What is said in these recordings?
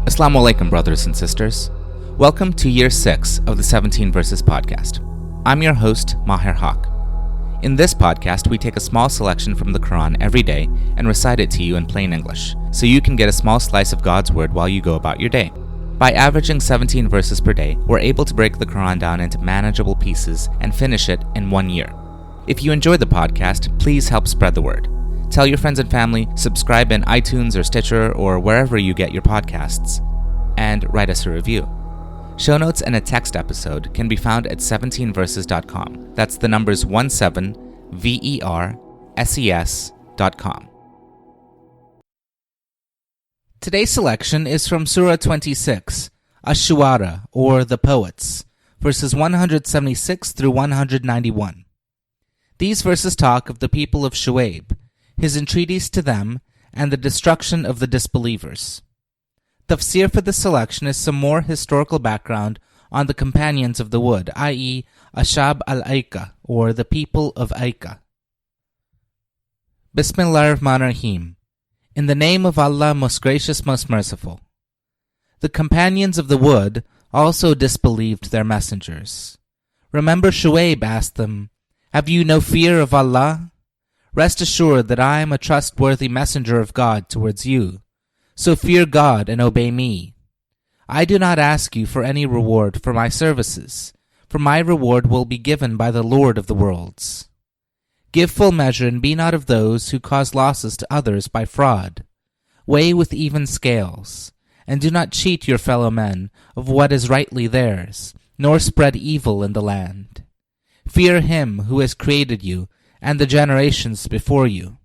As-salaam, brothers and sisters. Welcome to Year 6 of the 17 Verses podcast. I'm your host, Maher Haq. In this podcast, we take a small selection from the Quran every day and recite it to you in plain English, so you can get a small slice of God's word while you go about your day. By averaging 17 verses per day, we're able to break the Quran down into manageable pieces and finish it in 1 year. If you enjoy the podcast, please help spread the word. Tell your friends and family, subscribe in iTunes or Stitcher or wherever you get your podcasts, and write us a review. Show notes and a text episode can be found at 17verses.com. That's the numbers 17verses.com. Today's selection is from Surah 26, Ash-Shu arã, or The Poets, verses 176 through 191. These verses talk of the people of Shu'aib, his entreaties to them, and the destruction of the disbelievers. Tafseer for this selection is some more historical background on the companions of the wood, i.e. Ashab al-Aykah, or the People of Aykah. Bismillahir-Rahmanir-Rahim. In the name of Allah, most gracious, most merciful. The companions of the wood also disbelieved their messengers. Remember Shu'aib asked them, "Have you no fear of Allah? Rest assured that I am a trustworthy messenger of God towards you. So fear God and obey me. I do not ask you for any reward for my services, for my reward will be given by the Lord of the worlds. Give full measure and be not of those who cause losses to others by fraud. Weigh with even scales, and do not cheat your fellow men of what is rightly theirs, nor spread evil in the land. Fear him who has created you and the generations before you."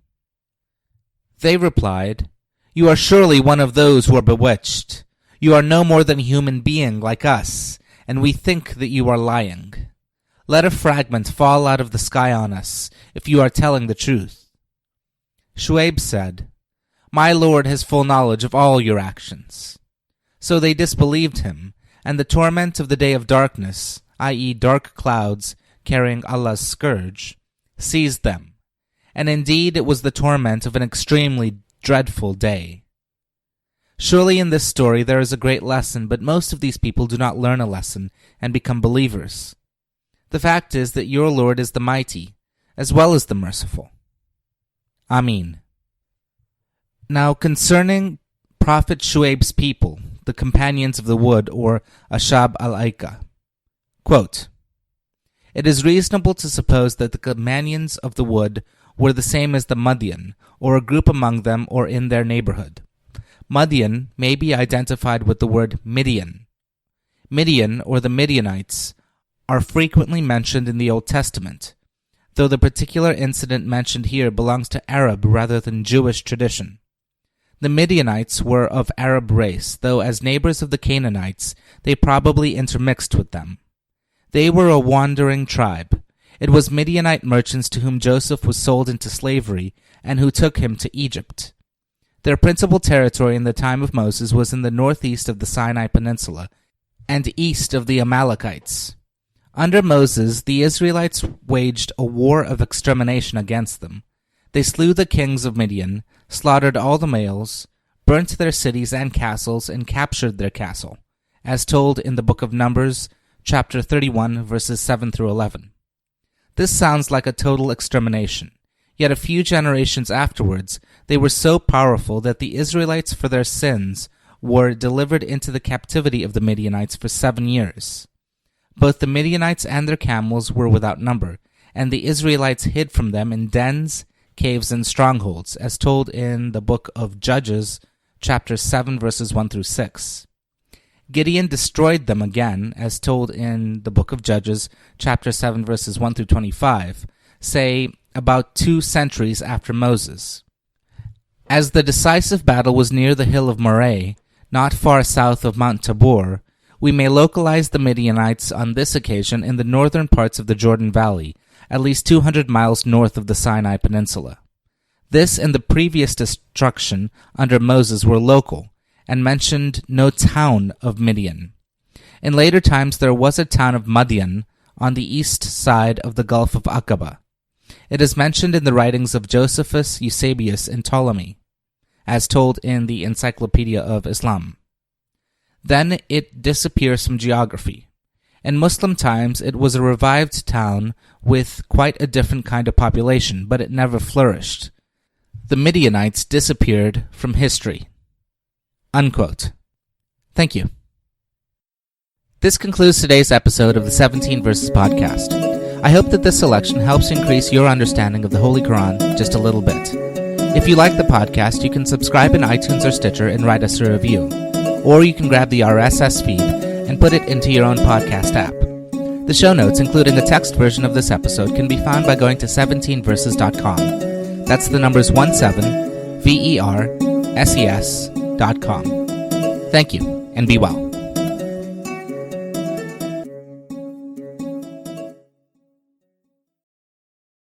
They replied, "You are surely one of those who are bewitched. You are no more than a human being like us, and we think that you are lying. Let a fragment fall out of the sky on us, if you are telling the truth." Shu'aib said, "My Lord has full knowledge of all your actions." So they disbelieved him, and the torment of the day of darkness, i.e. dark clouds carrying Allah's scourge, seized them, and indeed it was the torment of an extremely dreadful day. Surely in this story there is a great lesson, but most of these people do not learn a lesson and become believers. The fact is that your Lord is the mighty, as well as the merciful. Ameen. Now concerning Prophet Shu'aib's people, the companions of the wood, or Ashab al-Aykah, quote, "It is reasonable to suppose that the companions of the wood were the same as the Madian, or a group among them or in their neighborhood. Madian may be identified with the word Midian. Midian, or the Midianites, are frequently mentioned in the Old Testament, though the particular incident mentioned here belongs to Arab rather than Jewish tradition. The Midianites were of Arab race, though as neighbors of the Canaanites, they probably intermixed with them. They were a wandering tribe. It was Midianite merchants to whom Joseph was sold into slavery and who took him to Egypt. Their principal territory in the time of Moses was in the northeast of the Sinai Peninsula and east of the Amalekites. Under Moses, the Israelites waged a war of extermination against them. They slew the kings of Midian, slaughtered all the males, burnt their cities and castles, and captured their castle, as told in the book of Numbers, chapter 31, verses 7 through 11. This sounds like a total extermination, yet a few generations afterwards, they were so powerful that the Israelites, for their sins, were delivered into the captivity of the Midianites for 7 years. Both the Midianites and their camels were without number, and the Israelites hid from them in dens, caves, and strongholds, as told in the book of Judges, chapter 7, verses 1 through 6. Gideon destroyed them again, as told in the book of Judges, chapter 7, verses 1 through 25, say about 2 centuries after Moses. As the decisive battle was near the hill of Moreh, not far south of Mount Tabor, we may localize the Midianites on this occasion in the northern parts of the Jordan Valley, at least 200 miles north of the Sinai Peninsula. This and the previous destruction under Moses were local, and mentioned no town of Midian. In later times there was a town of Madian on the east side of the Gulf of Aqaba. It is mentioned in the writings of Josephus, Eusebius, and Ptolemy, as told in the Encyclopedia of Islam. Then it disappears from geography. In Muslim times, it was a revived town with quite a different kind of population, but it never flourished. The Midianites disappeared from history." Unquote. Thank you. This concludes today's episode of the 17 Verses podcast. I hope that this selection helps increase your understanding of the Holy Quran just a little bit. If you like the podcast, you can subscribe in iTunes or Stitcher and write us a review. Or you can grab the RSS feed and put it into your own podcast app. The show notes, including a text version of this episode, can be found by going to 17verses.com. That's the numbers 17, VERSES.com. Thank you, and be well.